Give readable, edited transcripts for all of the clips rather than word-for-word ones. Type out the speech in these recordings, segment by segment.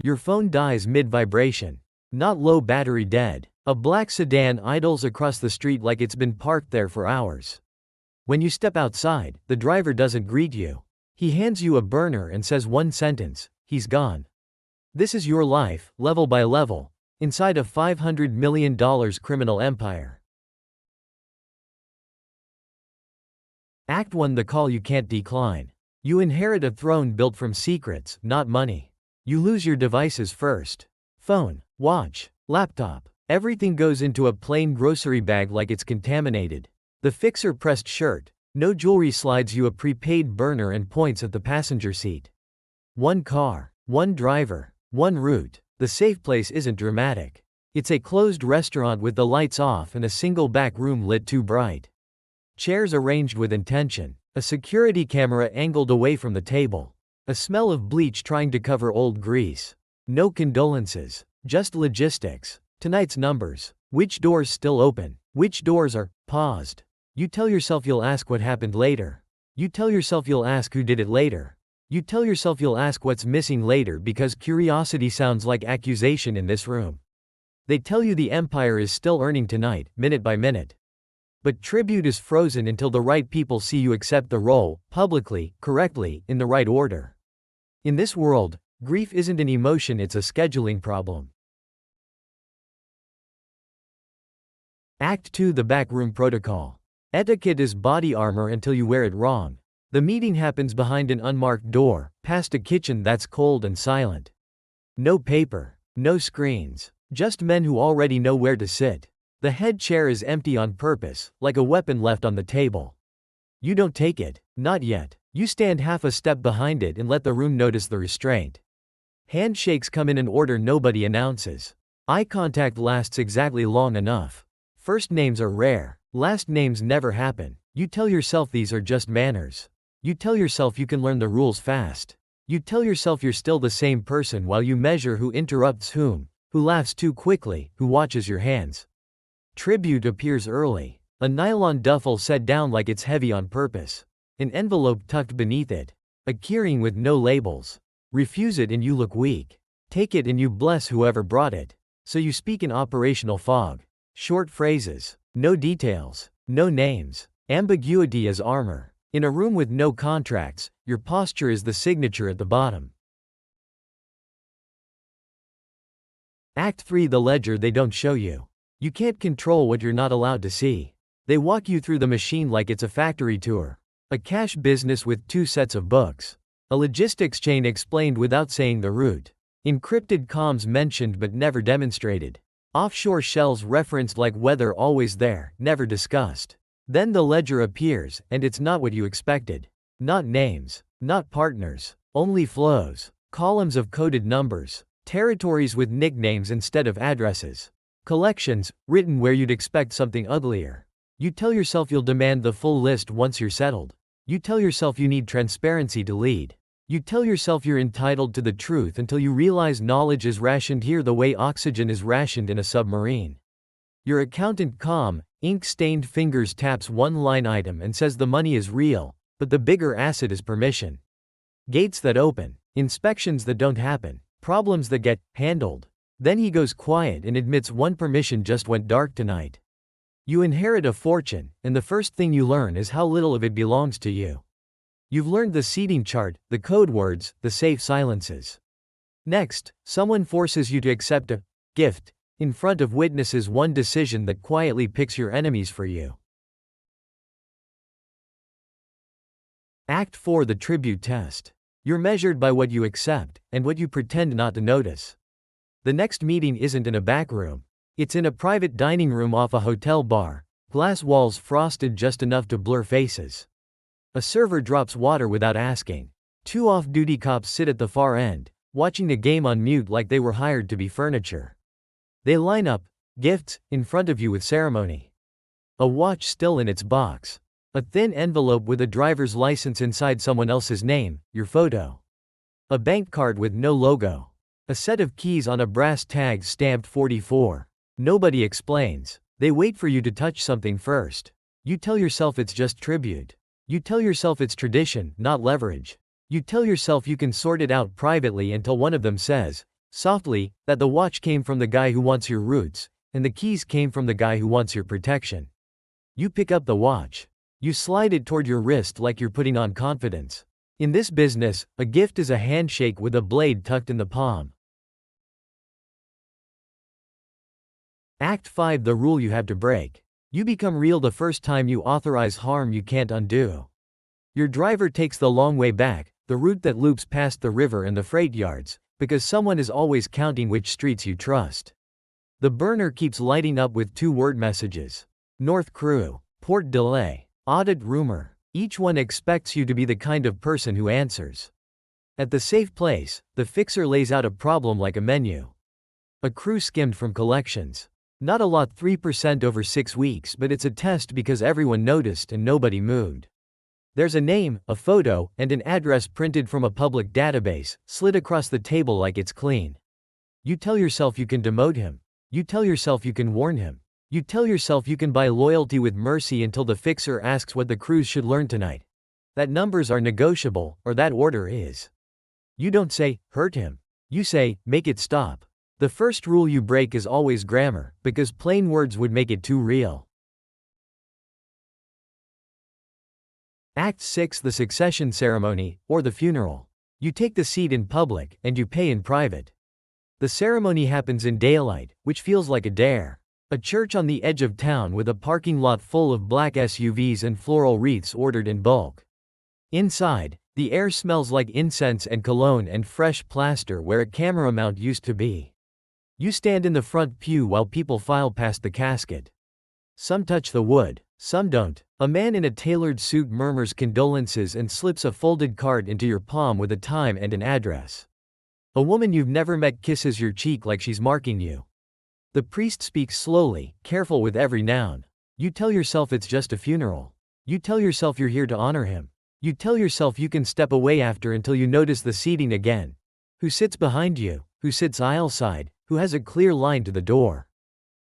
Your phone dies mid-vibration. Not low battery dead. A black sedan idles across the street like it's been parked there for hours. When you step outside, the driver doesn't greet you. He hands you a burner and says one sentence, he's gone. This is your life, level by level, inside a $500 million criminal empire. Act 1: The call you can't decline. You inherit a throne built from secrets, not money. You lose your devices first. Phone, watch, laptop. Everything goes into a plain grocery bag like it's contaminated. The fixer-pressed shirt. No jewelry slides you a prepaid burner and points at the passenger seat. One car, one driver, one route. The safe place isn't dramatic. It's a closed restaurant with the lights off and a single back room lit too bright. Chairs arranged with intention. A security camera angled away from the table. A smell of bleach trying to cover old grease. No condolences. Just logistics. Tonight's numbers. Which doors still open? Which doors are paused? You tell yourself you'll ask what happened later. You tell yourself you'll ask who did it later. You tell yourself you'll ask what's missing later because curiosity sounds like accusation in this room. They tell you the empire is still earning tonight, minute by minute. But tribute is frozen until the right people see you accept the role, publicly, correctly, in the right order. In this world, grief isn't an emotion, it's a scheduling problem. Act 2: The Backroom Protocol. Etiquette is body armor until you wear it wrong. The meeting happens behind an unmarked door, past a kitchen that's cold and silent. No paper, no screens, just men who already know where to sit. The head chair is empty on purpose, like a weapon left on the table. You don't take it, not yet. You stand half a step behind it and let the room notice the restraint. Handshakes come in an order nobody announces. Eye contact lasts exactly long enough. First names are rare, last names never happen. You tell yourself these are just manners. You tell yourself you can learn the rules fast. You tell yourself you're still the same person while you measure who interrupts whom, who laughs too quickly, who watches your hands. Tribute appears early. A nylon duffel set down like it's heavy on purpose. An envelope tucked beneath it. A keyring with no labels. Refuse it and you look weak. Take it and you bless whoever brought it. So you speak in operational fog. Short phrases. No details. No names. Ambiguity as armor. In a room with no contracts, your posture is the signature at the bottom. Act 3: The ledger they don't show you. You can't control what you're not allowed to see. They walk you through the machine like it's a factory tour. A cash business with 2 sets of books. A logistics chain explained without saying the route. Encrypted comms mentioned but never demonstrated. Offshore shells referenced like weather always there, never discussed. Then the ledger appears, and it's not what you expected. Not names, not partners, only flows. Columns of coded numbers. Territories with nicknames instead of addresses. Collections, written where you'd expect something uglier. You tell yourself you'll demand the full list once you're settled. You tell yourself you need transparency to lead. You tell yourself you're entitled to the truth until you realize knowledge is rationed here the way oxygen is rationed in a submarine. Your accountant, calm, ink-stained fingers, taps one line item and says the money is real, but the bigger asset is permission. Gates that open, inspections that don't happen, problems that get handled. Then he goes quiet and admits one permission just went dark tonight. You inherit a fortune, and the first thing you learn is how little of it belongs to you. You've learned the seating chart, the code words, the safe silences. Next, someone forces you to accept a gift in front of witnesses, one decision that quietly picks your enemies for you. Act 4: The Tribute Test. You're measured by what you accept, and what you pretend not to notice. The next meeting isn't in a back room. It's in a private dining room off a hotel bar, glass walls frosted just enough to blur faces. A server drops water without asking. 2 off-duty cops sit at the far end, watching the game on mute like they were hired to be furniture. They line up, gifts, in front of you with ceremony. A watch still in its box. A thin envelope with a driver's license inside someone else's name, your photo. A bank card with no logo. A set of keys on a brass tag stamped 44. Nobody explains. They wait for you to touch something first. You tell yourself it's just tribute. You tell yourself it's tradition, not leverage. You tell yourself you can sort it out privately until one of them says, softly, that the watch came from the guy who wants your roots, and the keys came from the guy who wants your protection. You pick up the watch. You slide it toward your wrist like you're putting on confidence. In this business, a gift is a handshake with a blade tucked in the palm. Act 5: The rule you have to break. You become real the first time you authorize harm you can't undo. Your driver takes the long way back, the route that loops past the river and the freight yards, because someone is always counting which streets you trust. The burner keeps lighting up with 2-word messages. North Crew, Port Delay, Audit Rumor. Each one expects you to be the kind of person who answers. At the safe place, the fixer lays out a problem like a menu. A crew skimmed from collections. Not a lot, 3% over 6 weeks, but it's a test because everyone noticed and nobody moved. There's a name, a photo, and an address printed from a public database, slid across the table like it's clean. You tell yourself you can demote him. You tell yourself you can warn him. You tell yourself you can buy loyalty with mercy until the fixer asks what the crews should learn tonight. That numbers are negotiable, or that order is. You don't say, hurt him. You say, make it stop. The first rule you break is always grammar, because plain words would make it too real. Act 6: The succession ceremony, or the funeral. You take the seat in public, and you pay in private. The ceremony happens in daylight, which feels like a dare. A church on the edge of town with a parking lot full of black SUVs and floral wreaths ordered in bulk. Inside, the air smells like incense and cologne and fresh plaster where a camera mount used to be. You stand in the front pew while people file past the casket. Some touch the wood, some don't. A man in a tailored suit murmurs condolences and slips a folded card into your palm with a time and an address. A woman you've never met kisses your cheek like she's marking you. The priest speaks slowly, careful with every noun. You tell yourself it's just a funeral. You tell yourself you're here to honor him. You tell yourself you can step away after until you notice the seating again. Who sits behind you? Who sits aisle side? Who has a clear line to the door?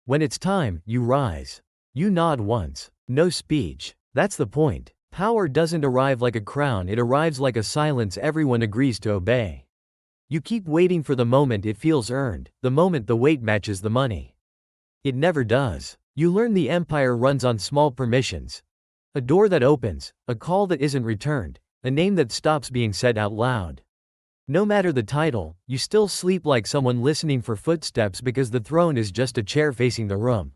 When it's time, you rise. You nod once. No speech. That's the point. Power doesn't arrive like a crown, it arrives like a silence everyone agrees to obey. You keep waiting for the moment it feels earned, the moment the weight matches the money. It never does. You learn the empire runs on small permissions. A door that opens, a call that isn't returned, a name that stops being said out loud. No matter the title, you still sleep like someone listening for footsteps because the throne is just a chair facing the room.